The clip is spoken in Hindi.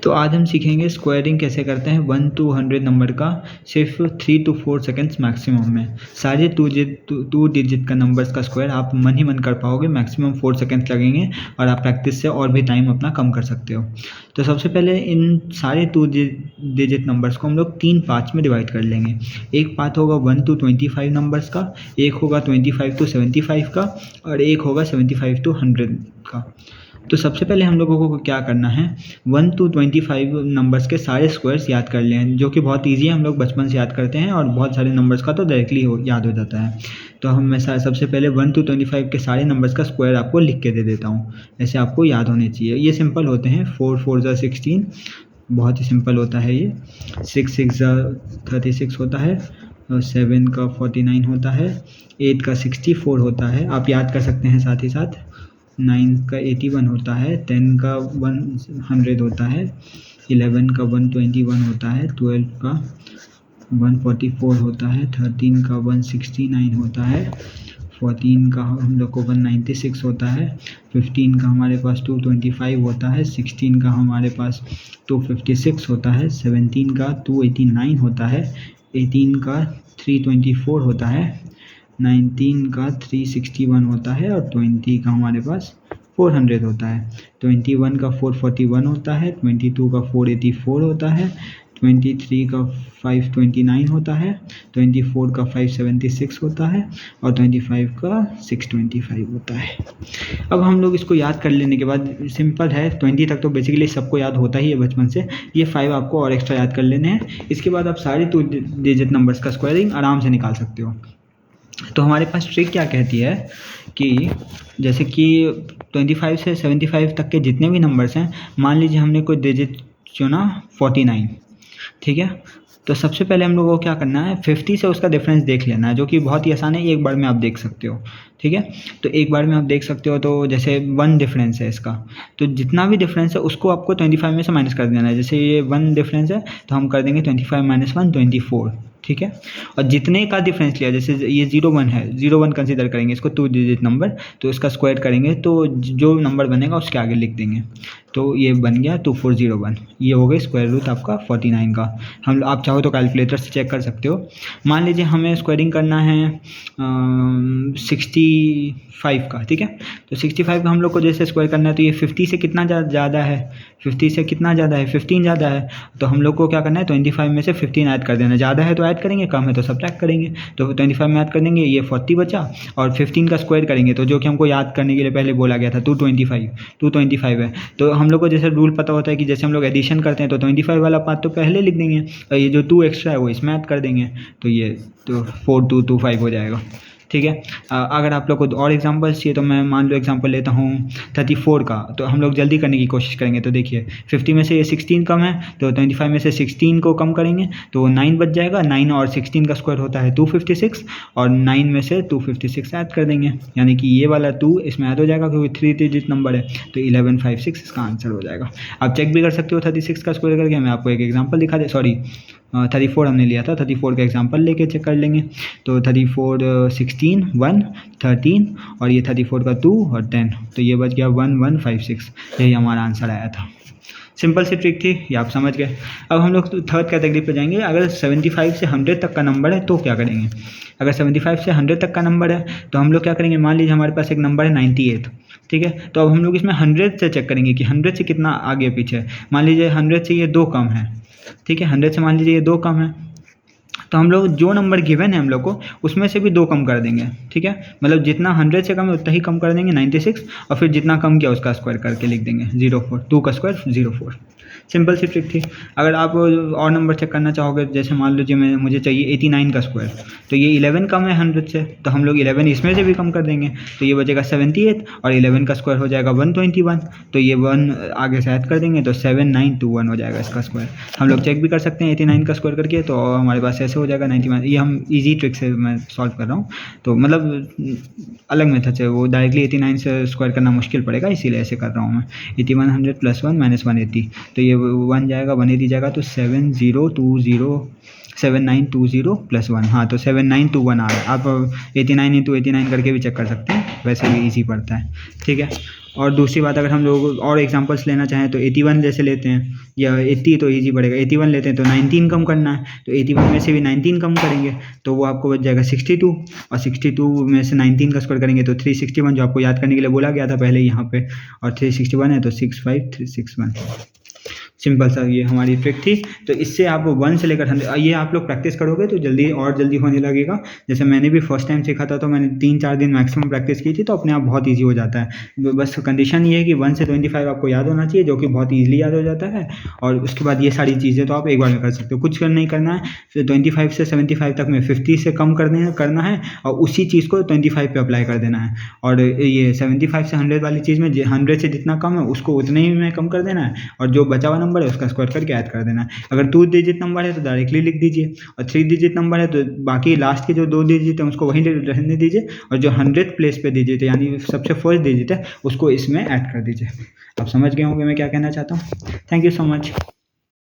तो आज हम सीखेंगे स्क्वायरिंग कैसे करते हैं 1 to 100 नंबर का सिर्फ 3 to 4 सेकेंड्स मैक्सिमम में। सारे टू डिजिट का नंबर्स का स्क्वायर आप मन ही मन कर पाओगे, मैक्सिमम 4 सेकेंड्स लगेंगे और आप प्रैक्टिस से और भी टाइम अपना कम कर सकते हो। तो सबसे पहले इन सारे टू डिजिट नंबर्स को हम लोग 3 पार्ट्स में डिवाइड कर लेंगे। एक पार्ट होगा 1 to 25 नंबर्स का, एक होगा 25 to 75 का और एक होगा 75 to 100 का। तो सबसे पहले हम लोगों को क्या करना है, 1 to 25 नंबर्स के सारे स्क्वायर्स याद कर लें, जो कि बहुत इजी है, हम लोग बचपन से याद करते हैं और बहुत सारे नंबर्स का तो डायरेक्टली याद हो जाता है। तो मैं सबसे पहले 1 to 25 के सारे नंबर्स का स्क्वायर आपको लिख के दे देता हूँ, ऐसे आपको याद होने चाहिए। ये सिंपल होते हैं, 4 4 = 16, बहुत ही सिंपल होता है ये। 6 6 = 36 होता है, 7 का 49 होता है, 8 का 64 होता है, आप याद कर सकते हैं साथ ही साथ। 9 का 81 होता है, 10 का 100 होता है, 11 का 121 होता है, 12 का 144 होता है, 13 का 169 होता है, 14 का हम लोग को 196 होता है, 15 का हमारे पास 225 होता है, 16 का हमारे पास 256 होता है, 17 का 289 होता है, 18 का 324 होता है, 19 का 361 होता है और 20 का हमारे पास 400 होता है, 21 का 441 होता है, 22 का 484 होता है, 23 का 529 होता है, 24 का 576 होता है और 25 का 625 होता है। अब हम लोग इसको याद कर लेने के बाद सिंपल है, 20 तक तो बेसिकली सबको याद होता ही है बचपन से, ये 5 आपको और एक्स्ट्रा याद कर लेने हैं। इसके बाद आप सारे 2 डिजिट नंबर्स का स्क्वायरिंग आराम से निकाल सकते हो। तो हमारे पास ट्रिक क्या कहती है कि जैसे कि 25 से 75 तक के जितने भी नंबर्स हैं, मान लीजिए हमने कोई डिजिट चुना 49, ठीक है। तो सबसे पहले हम लोगों को क्या करना है, 50 से उसका डिफरेंस देख लेना है, जो कि बहुत ही आसान है, एक बार में आप देख सकते हो, ठीक है। तो एक बार में आप देख सकते हो, तो जैसे 1 डिफरेंस है इसका, तो जितना भी डिफरेंस है उसको आपको 25 में से माइनस कर देना है। जैसे ये 1 डिफरेंस है तो हम कर देंगे 25 - 1 24, ठीक है। और जितने का डिफरेंस लिया, जैसे ये 01 है, 01 कंसीडर करेंगे इसको 2 डिजिट नंबर, तो इसका स्क्वायर करेंगे तो जो नंबर बनेगा उसके आगे लिख देंगे, तो ये बन गया 2401। ये हो गई स्क्वायर रूट आपका 49 का। आप चाहो तो कैलकुलेटर से चेक कर सकते हो। मान लीजिए हमें स्क्वायरिंग करना है 65 का, ठीक है। तो 65 का हम लोग को जैसे स्क्वायर करना है, तो ये 50 से कितना ज़्यादा है, 50 से कितना ज़्यादा है, 15 ज़्यादा है, तो हम लोग को क्या करना है, 25 में से 15 ऐड कर देना। ज़्यादा है तो ऐड करेंगे, कम है तो सब्ट्रैक्ट करेंगे। तो 25 में ऐड कर देंगे, ये 40 बचा, और 15 का स्क्वायर करेंगे, तो जो कि हमको याद करने के लिए पहले बोला गया था 225 है। तो हम लोग को जैसे रूल पता होता है कि जैसे हम लोग एडिशन करते हैं तो 25 वाला पार्ट तो पहले लिख देंगे और ये जो 2 एक्स्ट्रा है वो इसमें ऐड कर देंगे, तो ये तो 4225 हो जाएगा, ठीक है। अगर आप लोग को और एग्जांपल्स चाहिए तो मैं मान लो एग्जांपल लेता हूँ 34 का। तो हम लोग जल्दी करने की कोशिश करेंगे। तो देखिए 50 में से ये 16 कम है, तो 25 में से 16 को कम करेंगे तो 9 बच जाएगा। 9 और 16 का स्क्वायर होता है 256, और 9 में से 256 ऐड कर देंगे, यानी कि ये वाला 2 इसमें ऐड हो जाएगा क्योंकि 3 डिजिट नंबर है, तो 1156 इसका आंसर हो जाएगा। आप चेक भी कर सकते हो 36 का स्क्वायर करके। मैं आपको एक एग्जाम्पल दिखा दे, 34 हमने लिया था, 34 का एग्जांपल लेके चेक कर लेंगे। तो 34 16 1 13 और ये 34 का 2 और 10, तो ये बच गया 1156। यही हमारा आंसर आया था। सिंपल सी ट्रिक थी, ये आप समझ गए। अब हम लोग थर्ड कैटेगरी पे जाएंगे। अगर 75 से 100 तक का नंबर है तो क्या करेंगे। अगर 75 से 100 तक का नंबर है तो हम लोग क्या करेंगे, मान लीजिए हमारे पास एक नंबर है 98, ठीक है। तो अब हम लोग इसमें 100 से चेक करेंगे कि 100 से कितना आगे पीछे है। मान लीजिए 100 से ये 2 कम है, ठीक है। 100 से मान लीजिए ये 2 कम है, तो हम लोग जो नंबर गिवन है हम लोग को उसमें से भी 2 कम कर देंगे, ठीक है। मतलब जितना 100 से कम है उतना ही कम कर देंगे 96, और फिर जितना कम किया उसका स्क्वायर करके लिख देंगे 04, 2 का स्क्वायर 04। सिंपल सी ट्रिक थी। अगर आप और नंबर चेक करना चाहोगे, जैसे मान लीजिए मुझे चाहिए 89 का स्क्वायर, तो ये 11 कम है 100 से, तो हम लोग 11 इसमें से भी कम कर देंगे, तो ये बचेगा 78, और 11 का स्क्वायर हो जाएगा 121, तो ये 1 आगे से ऐड कर देंगे तो 7921 हो जाएगा इसका स्क्वायर। हम लोग चेक भी कर सकते हैं 89 का स्क्वायर करके, तो हमारे पास ऐसे हो जाएगा 91। ये हम ईजी ट्रिक से मैं सॉल्व कर रहा हूँ, तो मतलब अलग मेथड से, वो डायरेक्टली 89 से स्क्वायर करना मुश्किल पड़ेगा, इसीलिए ऐसे कर रहा हूँ मैं। 8100 + 1 - 180, तो ये 1 जाएगा, 180 जाएगा, तो 7920 + 1, हाँ, तो 7921 आ रहा है। आप 89 × 89 करके भी चेक कर सकते हैं, वैसे भी इजी पड़ता है, ठीक है। और दूसरी बात, अगर हम लोग और एग्जांपल्स लेना चाहें तो 81 जैसे लेते हैं, या 80 तो ईजी पड़ेगा, 81 लेते हैं तो 19 कम करना है, तो 81 में से भी 19 कम करेंगे तो वो आपको बच जाएगा 62, और 62 में से 19 का स्क्वायर करेंगे तो 361, जो आपको याद करने के लिए बोला गया था पहले यहाँ पे, और 361 है तो 65361। सिंपल सा ये हमारी ट्रिक थी। तो इससे आप 1 से लेकर 100, ये आप लोग प्रैक्टिस करोगे तो जल्दी और जल्दी होने लगेगा। जैसे मैंने भी फर्स्ट टाइम सीखा था तो मैंने 3-4 दिन मैक्सिमम प्रैक्टिस की थी, तो अपने आप बहुत ईजी हो जाता है। बस कंडीशन ये है कि 1 से 25 आपको याद होना चाहिए, जो कि बहुत ईजिली याद हो जाता है। और उसके बाद ये सारी चीज़ें तो आप एक बार में कर सकते हो, कुछ नहीं करना है। फिर 25 से 75 तक में 50 से कम करना है, और उसी चीज़ को 25 पे अप्लाई कर देना है। और ये 75 से 100 वाली चीज़ में 100 से जितना कम है उसको उतने ही में कम कर देना है, और जो बचा हुआ नंबर है उसका स्क्वायर करके ऐड कर देना है। अगर 2 डिजिट नंबर है तो डायरेक्टली लिख दीजिए, और 3 डिजिट नंबर है तो बाकी लास्ट के जो 2 डिजिट है उसको वहीं रहने दीजिए, और जो 100th प्लेस पे डिजिट है यानी सबसे फर्स्ट डिजिट है उसको इसमें ऐड कर दीजिए। आप समझ गए होंगे मैं क्या कहना चाहता हूँ। Thank you so much.